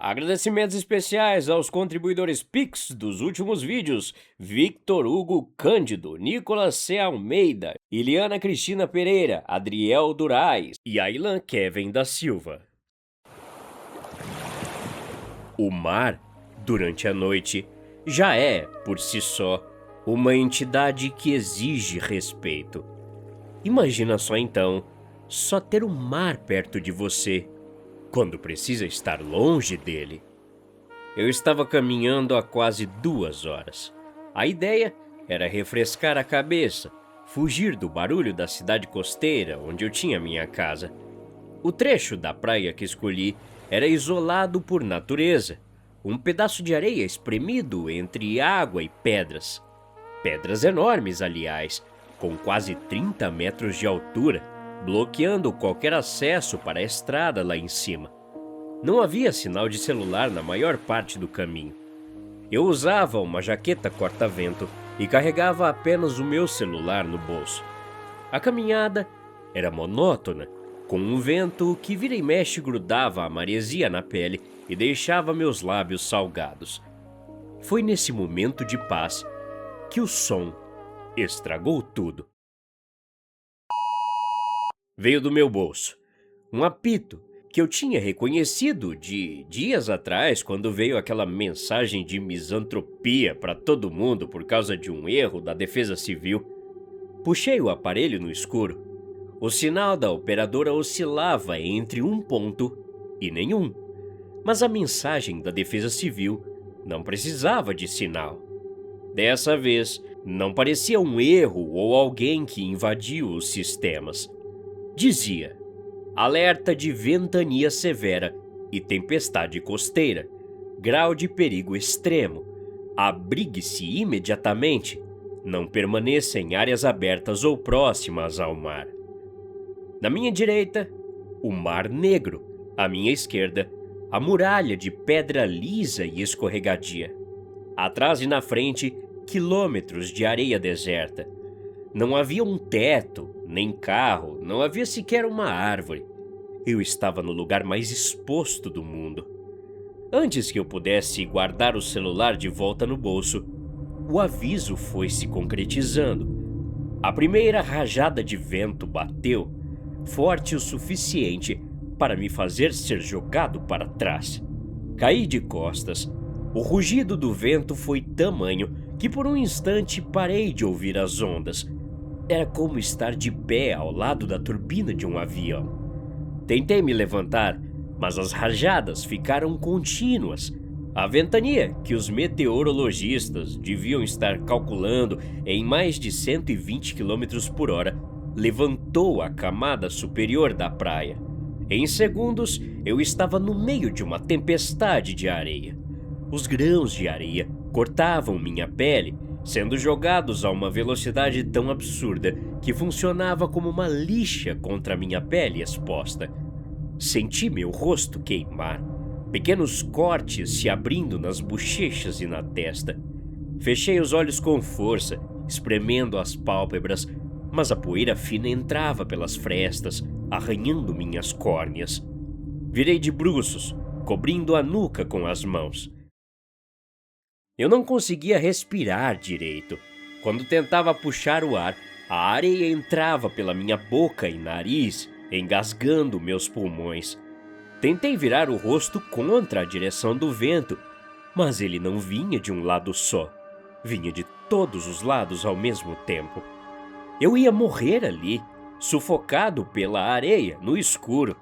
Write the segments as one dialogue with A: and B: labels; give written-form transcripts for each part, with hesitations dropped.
A: Agradecimentos especiais aos contribuidores Pix dos últimos vídeos: Victor Hugo Cândido, Nicolas C. Almeida, Iliana Cristina Pereira, Adriel Durais e Ailan Kevin da Silva. O mar, durante a noite, já é, por si só, uma entidade que exige respeito. Imagina só então, só ter o mar perto de você, quando precisa estar longe dele. Eu estava caminhando há quase 2 horas. A ideia era refrescar a cabeça, fugir do barulho da cidade costeira onde eu tinha minha casa. O trecho da praia que escolhi era isolado por natureza, um pedaço de areia espremido entre água e pedras. Pedras enormes, aliás, com quase 30 metros de altura, bloqueando qualquer acesso para a estrada lá em cima. Não havia sinal de celular na maior parte do caminho. Eu usava uma jaqueta corta-vento e carregava apenas o meu celular no bolso. A caminhada era monótona, com um vento que vira e mexe grudava a maresia na pele e deixava meus lábios salgados. Foi nesse momento de paz que o som estragou tudo. Veio do meu bolso um apito que eu tinha reconhecido de dias atrás quando veio aquela mensagem de misantropia para todo mundo por causa de um erro da Defesa Civil. Puxei o aparelho no escuro. O sinal da operadora oscilava entre um ponto e nenhum, mas a mensagem da Defesa Civil não precisava de sinal. Dessa vez, não parecia um erro ou alguém que invadiu os sistemas. Dizia: alerta de ventania severa e tempestade costeira. Grau de perigo extremo. Abrigue-se imediatamente. Não permaneça em áreas abertas ou próximas ao mar. Na minha direita, o Mar Negro. À minha esquerda, a muralha de pedra lisa e escorregadia. Atrás e na frente, quilômetros de areia deserta. Não havia um teto, nem carro, não havia sequer uma árvore. Eu estava no lugar mais exposto do mundo. Antes que eu pudesse guardar o celular de volta no bolso, o aviso foi se concretizando. A primeira rajada de vento bateu, forte o suficiente para me fazer ser jogado para trás. Caí de costas. O rugido do vento foi tamanho que por um instante parei de ouvir as ondas. Era como estar de pé ao lado da turbina de um avião. Tentei me levantar, mas as rajadas ficaram contínuas. A ventania, que os meteorologistas deviam estar calculando em mais de 120 km por hora, levantou a camada superior da praia. Em segundos, eu estava no meio de uma tempestade de areia. Os grãos de areia cortavam minha pele, sendo jogados a uma velocidade tão absurda que funcionava como uma lixa contra minha pele exposta. Senti meu rosto queimar, pequenos cortes se abrindo nas bochechas e na testa. Fechei os olhos com força, espremendo as pálpebras, mas a poeira fina entrava pelas frestas, arranhando minhas córneas. Virei de bruços, cobrindo a nuca com as mãos. Eu não conseguia respirar direito. Quando tentava puxar o ar, a areia entrava pela minha boca e nariz, engasgando meus pulmões. Tentei virar o rosto contra a direção do vento, mas ele não vinha de um lado só. Vinha de todos os lados ao mesmo tempo. Eu ia morrer ali, sufocado pela areia, no escuro.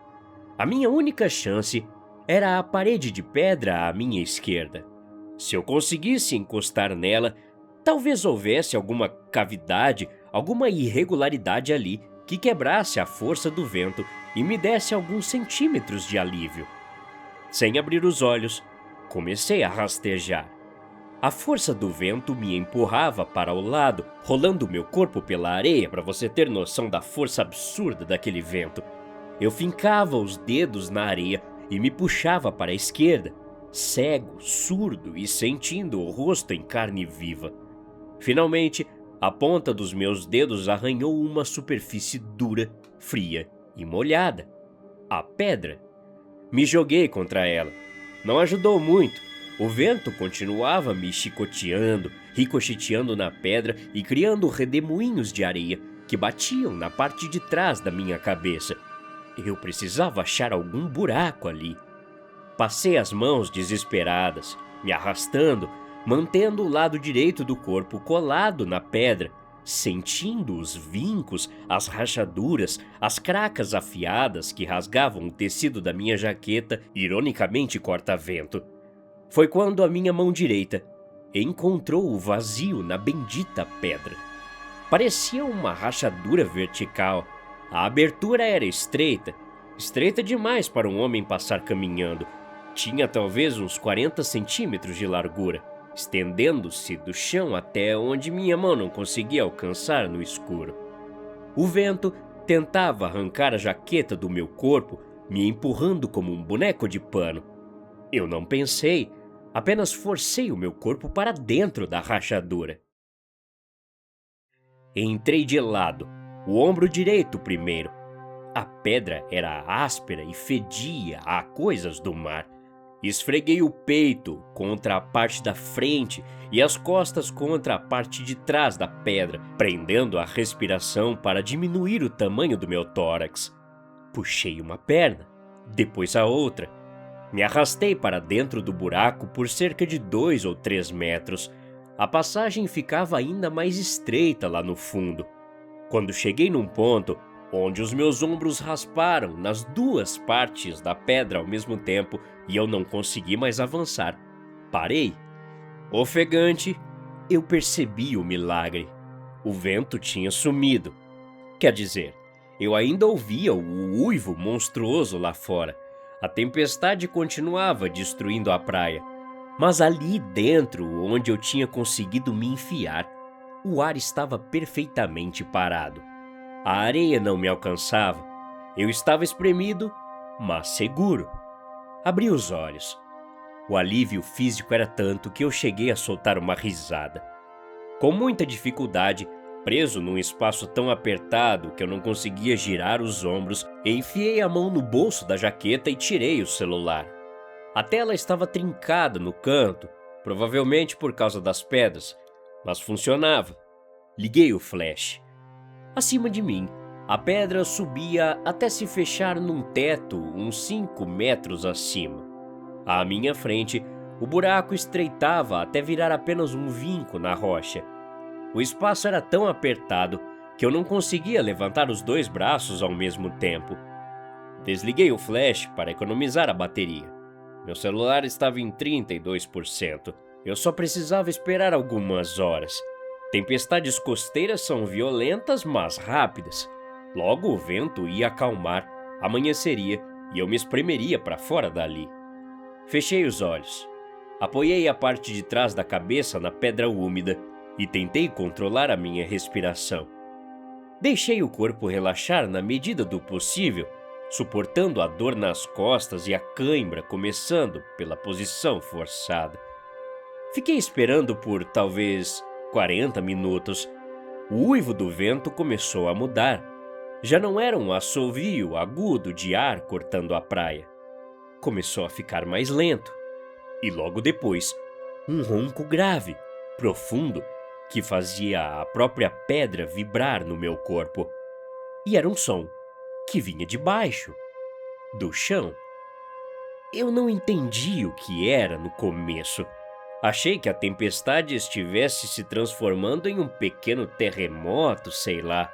A: A minha única chance era a parede de pedra à minha esquerda. Se eu conseguisse encostar nela, talvez houvesse alguma cavidade, alguma irregularidade ali que quebrasse a força do vento e me desse alguns centímetros de alívio. Sem abrir os olhos, comecei a rastejar. A força do vento me empurrava para o lado, rolando meu corpo pela areia para você ter noção da força absurda daquele vento. Eu fincava os dedos na areia e me puxava para a esquerda, cego, surdo e sentindo o rosto em carne viva. Finalmente, a ponta dos meus dedos arranhou uma superfície dura, fria e molhada. A pedra. Me joguei contra ela. Não ajudou muito. O vento continuava me chicoteando, ricocheteando na pedra e criando redemoinhos de areia que batiam na parte de trás da minha cabeça. Eu precisava achar algum buraco ali. Passei as mãos desesperadas, me arrastando, mantendo o lado direito do corpo colado na pedra, sentindo os vincos, as rachaduras, as cracas afiadas que rasgavam o tecido da minha jaqueta, ironicamente corta-vento. Foi quando a minha mão direita encontrou o vazio na bendita pedra. Parecia uma rachadura vertical. A abertura era estreita, estreita demais para um homem passar caminhando. Tinha talvez uns 40 centímetros de largura, estendendo-se do chão até onde minha mão não conseguia alcançar no escuro. O vento tentava arrancar a jaqueta do meu corpo, me empurrando como um boneco de pano. Eu não pensei, apenas forcei o meu corpo para dentro da rachadura. Entrei de lado, o ombro direito primeiro. A pedra era áspera e fedia a coisas do mar. Esfreguei o peito contra a parte da frente e as costas contra a parte de trás da pedra, prendendo a respiração para diminuir o tamanho do meu tórax. Puxei uma perna, depois a outra. Me arrastei para dentro do buraco por cerca de 2 ou 3 metros. A passagem ficava ainda mais estreita lá no fundo. Quando cheguei num ponto onde os meus ombros rasparam nas duas partes da pedra ao mesmo tempo e eu não consegui mais avançar, parei. Ofegante, eu percebi o milagre. O vento tinha sumido. Quer dizer, eu ainda ouvia o uivo monstruoso lá fora. A tempestade continuava destruindo a praia. Mas ali dentro, onde eu tinha conseguido me enfiar, o ar estava perfeitamente parado. A areia não me alcançava. Eu estava espremido, mas seguro. Abri os olhos. O alívio físico era tanto que eu cheguei a soltar uma risada. Com muita dificuldade, preso num espaço tão apertado que eu não conseguia girar os ombros, enfiei a mão no bolso da jaqueta e tirei o celular. A tela estava trincada no canto, provavelmente por causa das pedras, mas funcionava. Liguei o flash. Acima de mim, a pedra subia até se fechar num teto uns 5 metros acima. À minha frente, o buraco estreitava até virar apenas um vinco na rocha. O espaço era tão apertado que eu não conseguia levantar os 2 braços ao mesmo tempo. Desliguei o flash para economizar a bateria. Meu celular estava em 32%. Eu só precisava esperar algumas horas. Tempestades costeiras são violentas, mas rápidas. Logo o vento ia acalmar, amanheceria e eu me espremeria para fora dali. Fechei os olhos. Apoiei a parte de trás da cabeça na pedra úmida e tentei controlar a minha respiração. Deixei o corpo relaxar na medida do possível, suportando a dor nas costas e a cãibra começando pela posição forçada. Fiquei esperando por talvez 40 minutos. O uivo do vento começou a mudar. Já não era um assovio agudo de ar cortando a praia. Começou a ficar mais lento. E logo depois, um ronco grave, profundo, que fazia a própria pedra vibrar no meu corpo. E era um som que vinha de baixo, do chão. Eu não entendi o que era no começo. Achei que a tempestade estivesse se transformando em um pequeno terremoto, sei lá.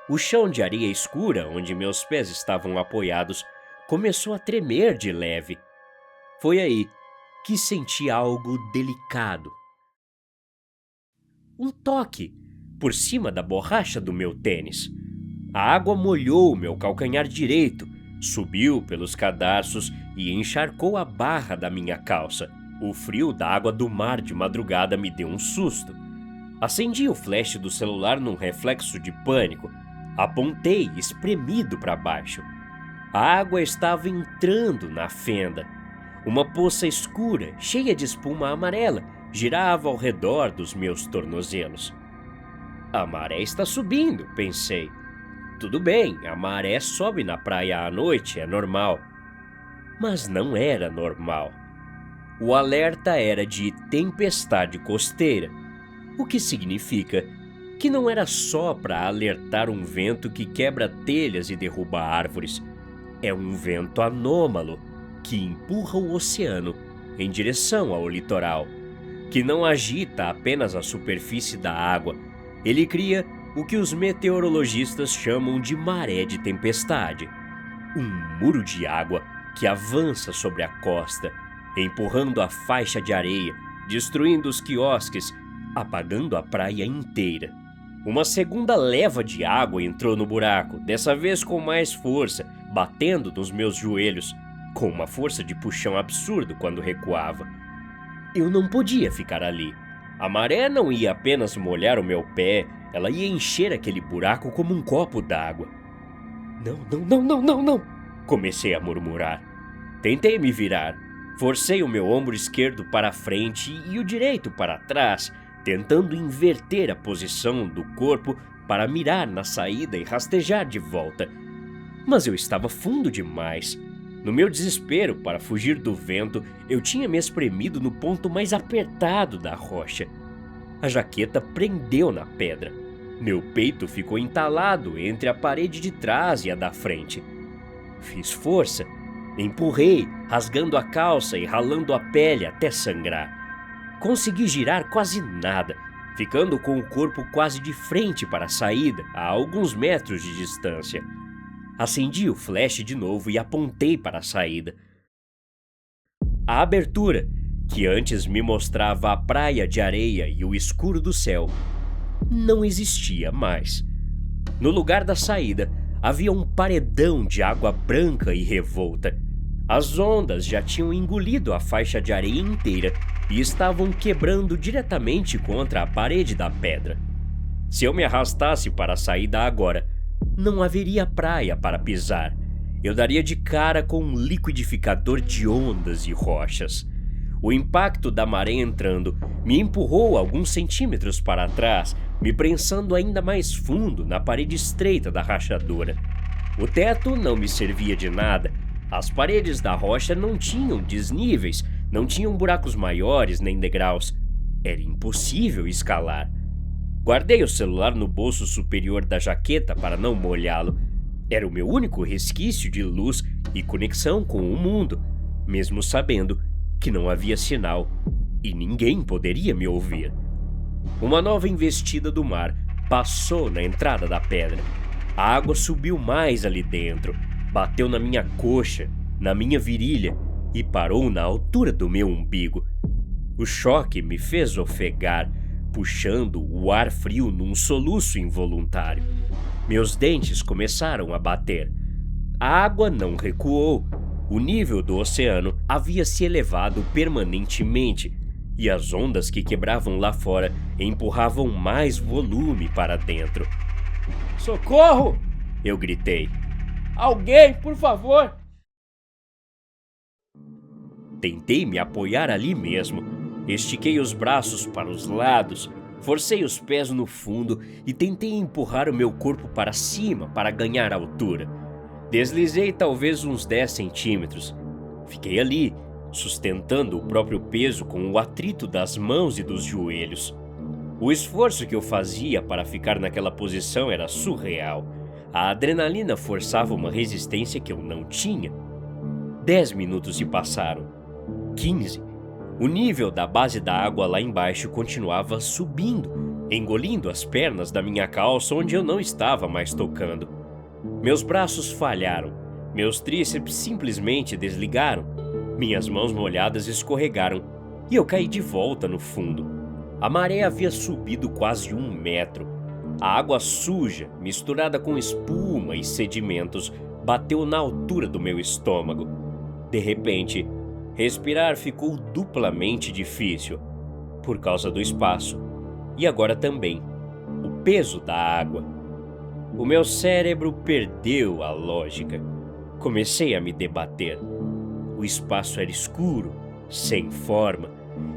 A: O chão de areia escura, onde meus pés estavam apoiados, começou a tremer de leve. Foi aí que senti algo delicado. Um toque por cima da borracha do meu tênis. A água molhou meu calcanhar direito, subiu pelos cadarços e encharcou a barra da minha calça. O frio da água do mar de madrugada me deu um susto. Acendi o flash do celular num reflexo de pânico. Apontei, espremido para baixo. A água estava entrando na fenda. Uma poça escura, cheia de espuma amarela, girava ao redor dos meus tornozelos. A maré está subindo, pensei. Tudo bem, a maré sobe na praia à noite, é normal. Mas não era normal. O alerta era de tempestade costeira, o que significa que não era só para alertar um vento que quebra telhas e derruba árvores. É um vento anômalo que empurra o oceano em direção ao litoral, que não agita apenas a superfície da água. Ele cria o que os meteorologistas chamam de maré de tempestade. Um muro de água que avança sobre a costa, empurrando a faixa de areia, destruindo os quiosques, apagando a praia inteira. Uma segunda leva de água entrou no buraco, dessa vez com mais força, batendo nos meus joelhos, com uma força de puxão absurdo quando recuava. Eu não podia ficar ali. A maré não ia apenas molhar o meu pé, ela ia encher aquele buraco como um copo d'água. Não, não, não, não, não, não! Comecei a murmurar. Tentei me virar. Forcei o meu ombro esquerdo para frente e o direito para trás, tentando inverter a posição do corpo para mirar na saída e rastejar de volta. Mas eu estava fundo demais. No meu desespero para fugir do vento, eu tinha me espremido no ponto mais apertado da rocha. A jaqueta prendeu na pedra. Meu peito ficou entalado entre a parede de trás e a da frente. Fiz força. Empurrei, rasgando a calça e ralando a pele até sangrar. Consegui girar quase nada, ficando com o corpo quase de frente para a saída, a alguns metros de distância. Acendi o flash de novo e apontei para a saída. A abertura, que antes me mostrava a praia de areia e o escuro do céu, não existia mais. No lugar da saída, havia um paredão de água branca e revolta. As ondas já tinham engolido a faixa de areia inteira e estavam quebrando diretamente contra a parede da pedra. Se eu me arrastasse para a saída agora, não haveria praia para pisar. Eu daria de cara com um liquidificador de ondas e rochas. O impacto da maré entrando me empurrou alguns centímetros para trás, me prensando ainda mais fundo na parede estreita da rachadura. O teto não me servia de nada. As paredes da rocha não tinham desníveis, não tinham buracos maiores nem degraus. Era impossível escalar. Guardei o celular no bolso superior da jaqueta para não molhá-lo. Era o meu único resquício de luz e conexão com o mundo, mesmo sabendo que não havia sinal e ninguém poderia me ouvir. Uma nova investida do mar passou na entrada da pedra. A água subiu mais ali dentro, bateu na minha coxa, na minha virilha e parou na altura do meu umbigo. O choque me fez ofegar, puxando o ar frio num soluço involuntário. Meus dentes começaram a bater. A água não recuou. O nível do oceano havia se elevado permanentemente e as ondas que quebravam lá fora empurravam mais volume para dentro.
B: Socorro!
A: Eu gritei.
B: Alguém, por favor!
A: Tentei me apoiar ali mesmo. Estiquei os braços para os lados, forcei os pés no fundo e tentei empurrar o meu corpo para cima para ganhar altura. Deslizei talvez uns 10 centímetros. Fiquei ali, sustentando o próprio peso com o atrito das mãos e dos joelhos. O esforço que eu fazia para ficar naquela posição era surreal. A adrenalina forçava uma resistência que eu não tinha. 10 minutos se passaram. 15. O nível da base da água lá embaixo continuava subindo, engolindo as pernas da minha calça onde eu não estava mais tocando. Meus braços falharam, meus tríceps simplesmente desligaram, minhas mãos molhadas escorregaram e eu caí de volta no fundo. A maré havia subido quase 1 metro. A água suja, misturada com espuma e sedimentos, bateu na altura do meu estômago. De repente, respirar ficou duplamente difícil, por causa do espaço, e agora também, o peso da água. O meu cérebro perdeu a lógica. Comecei a me debater. O espaço era escuro, sem forma.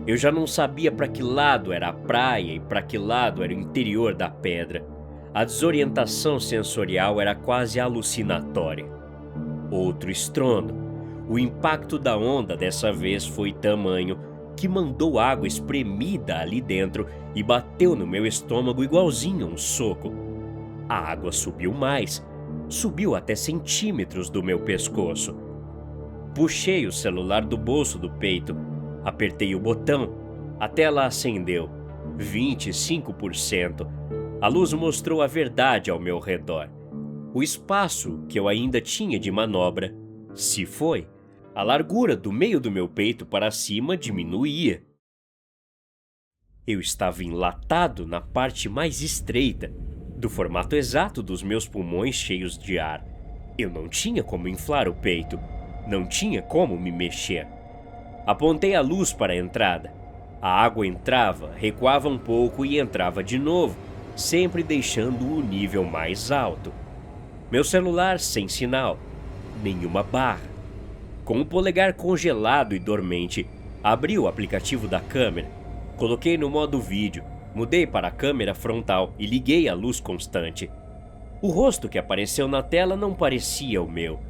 A: Eu já não sabia para que lado era a praia e para que lado era o interior da pedra. A desorientação sensorial era quase alucinatória. Outro estrondo. O impacto da onda dessa vez foi tamanho que mandou água espremida ali dentro e bateu no meu estômago igualzinho um soco. A água subiu mais, subiu até centímetros do meu pescoço. Puxei o celular do bolso do peito, apertei o botão, a tela acendeu, 25%. A luz mostrou a verdade ao meu redor. O espaço que eu ainda tinha de manobra se foi. A largura do meio do meu peito para cima diminuía. Eu estava enlatado na parte mais estreita, do formato exato dos meus pulmões cheios de ar. Eu não tinha como inflar o peito, não tinha como me mexer. Apontei a luz para a entrada. A água entrava, recuava um pouco e entrava de novo, sempre deixando o nível mais alto. Meu celular sem sinal, nenhuma barra. Com o polegar congelado e dormente, abri o aplicativo da câmera, coloquei no modo vídeo, mudei para a câmera frontal e liguei a luz constante. O rosto que apareceu na tela não parecia o meu.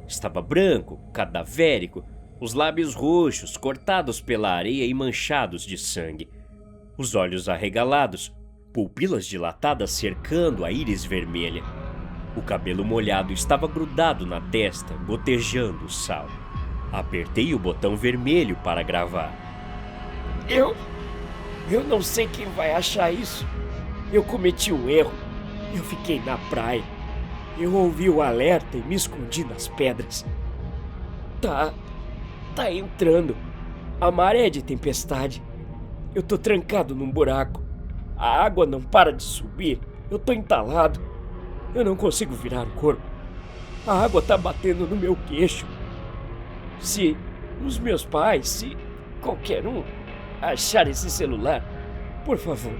A: Estava branco, cadavérico, os lábios roxos, cortados pela areia e manchados de sangue. Os olhos arregalados, pupilas dilatadas cercando a íris vermelha. O cabelo molhado estava grudado na testa, gotejando sal. Apertei o botão vermelho para gravar.
B: Eu não sei quem vai achar isso. Eu cometi um erro. Eu fiquei na praia. Eu ouvi o alerta e me escondi nas pedras. Tá entrando. A maré é de tempestade. Eu tô trancado num buraco. A água não para de subir. Eu tô entalado. Eu não consigo virar o corpo. A água tá batendo no meu queixo. Se os meus pais, se qualquer um achar esse celular, por favor,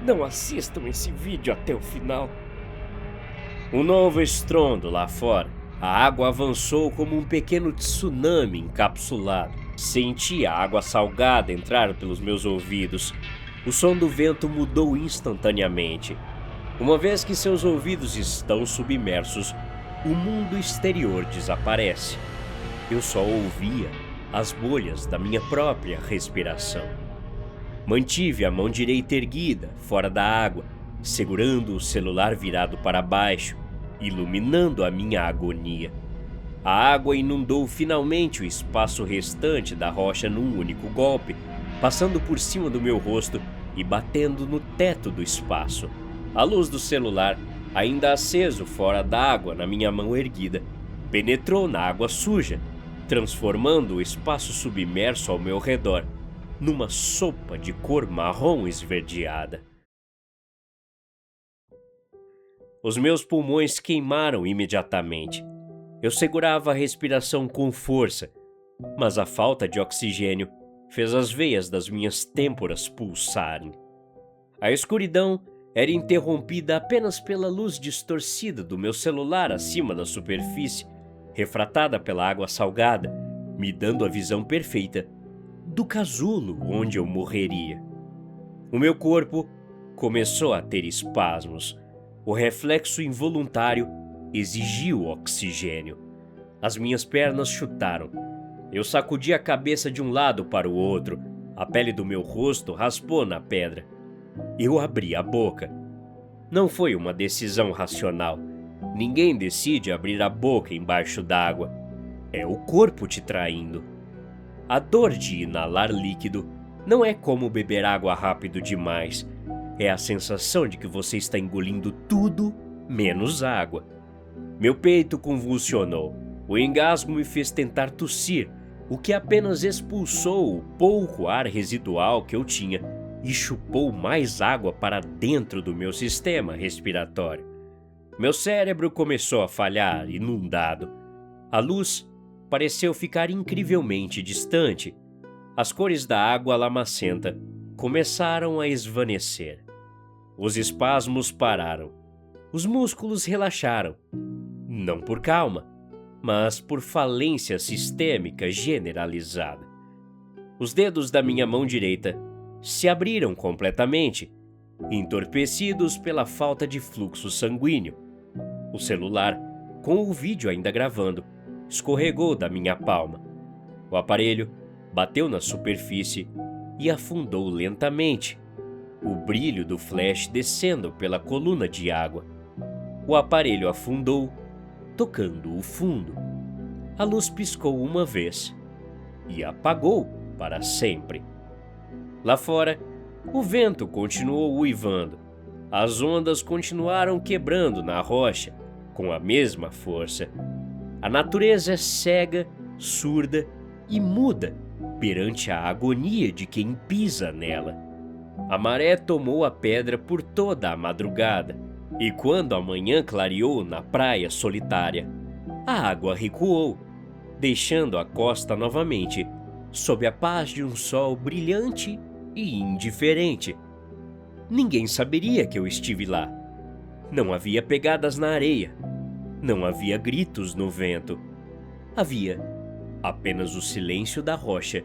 B: não assistam esse vídeo até o final.
A: Um novo estrondo lá fora. A água avançou como um pequeno tsunami encapsulado. Senti a água salgada entrar pelos meus ouvidos. O som do vento mudou instantaneamente. Uma vez que seus ouvidos estão submersos, o mundo exterior desaparece. Eu só ouvia as bolhas da minha própria respiração. Mantive a mão direita erguida, fora da água, segurando o celular virado para baixo, iluminando a minha agonia. A água inundou finalmente o espaço restante da rocha num único golpe, passando por cima do meu rosto e batendo no teto do espaço. A luz do celular, ainda aceso fora da água na minha mão erguida, penetrou na água suja, transformando o espaço submerso ao meu redor numa sopa de cor marrom esverdeada. Os meus pulmões queimaram imediatamente. Eu segurava a respiração com força, mas a falta de oxigênio fez as veias das minhas têmporas pulsarem. A escuridão era interrompida apenas pela luz distorcida do meu celular acima da superfície, refratada pela água salgada, me dando a visão perfeita do casulo onde eu morreria. O meu corpo começou a ter espasmos. O reflexo involuntário exigiu oxigênio. As minhas pernas chutaram. Eu sacudi a cabeça de um lado para o outro. A pele do meu rosto raspou na pedra. Eu abri a boca. Não foi uma decisão racional. Ninguém decide abrir a boca embaixo d'água. É o corpo te traindo. A dor de inalar líquido não é como beber água rápido demais. É a sensação de que você está engolindo tudo menos água. Meu peito convulsionou. O engasgo me fez tentar tossir, o que apenas expulsou o pouco ar residual que eu tinha e chupou mais água para dentro do meu sistema respiratório. Meu cérebro começou a falhar, inundado. A luz pareceu ficar incrivelmente distante. As cores da água lamacenta começaram a esvanecer. Os espasmos pararam. Os músculos relaxaram. Não por calma, mas por falência sistêmica generalizada. Os dedos da minha mão direita se abriram completamente, entorpecidos pela falta de fluxo sanguíneo. O celular, com o vídeo ainda gravando, escorregou da minha palma. O aparelho bateu na superfície e afundou lentamente, o brilho do flash descendo pela coluna de água. O aparelho afundou, tocando o fundo. A luz piscou uma vez e apagou para sempre. Lá fora, o vento continuou uivando. As ondas continuaram quebrando na rocha com a mesma força. A natureza é cega, surda e muda perante a agonia de quem pisa nela. A maré tomou a pedra por toda a madrugada, e quando a manhã clareou na praia solitária, a água recuou, deixando a costa novamente sob a paz de um sol brilhante e indiferente. Ninguém saberia que eu estive lá. Não havia pegadas na areia. Não havia gritos no vento. Havia apenas o silêncio da rocha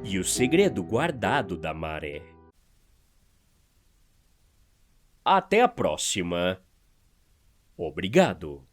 A: e o segredo guardado da maré. Até a próxima. Obrigado.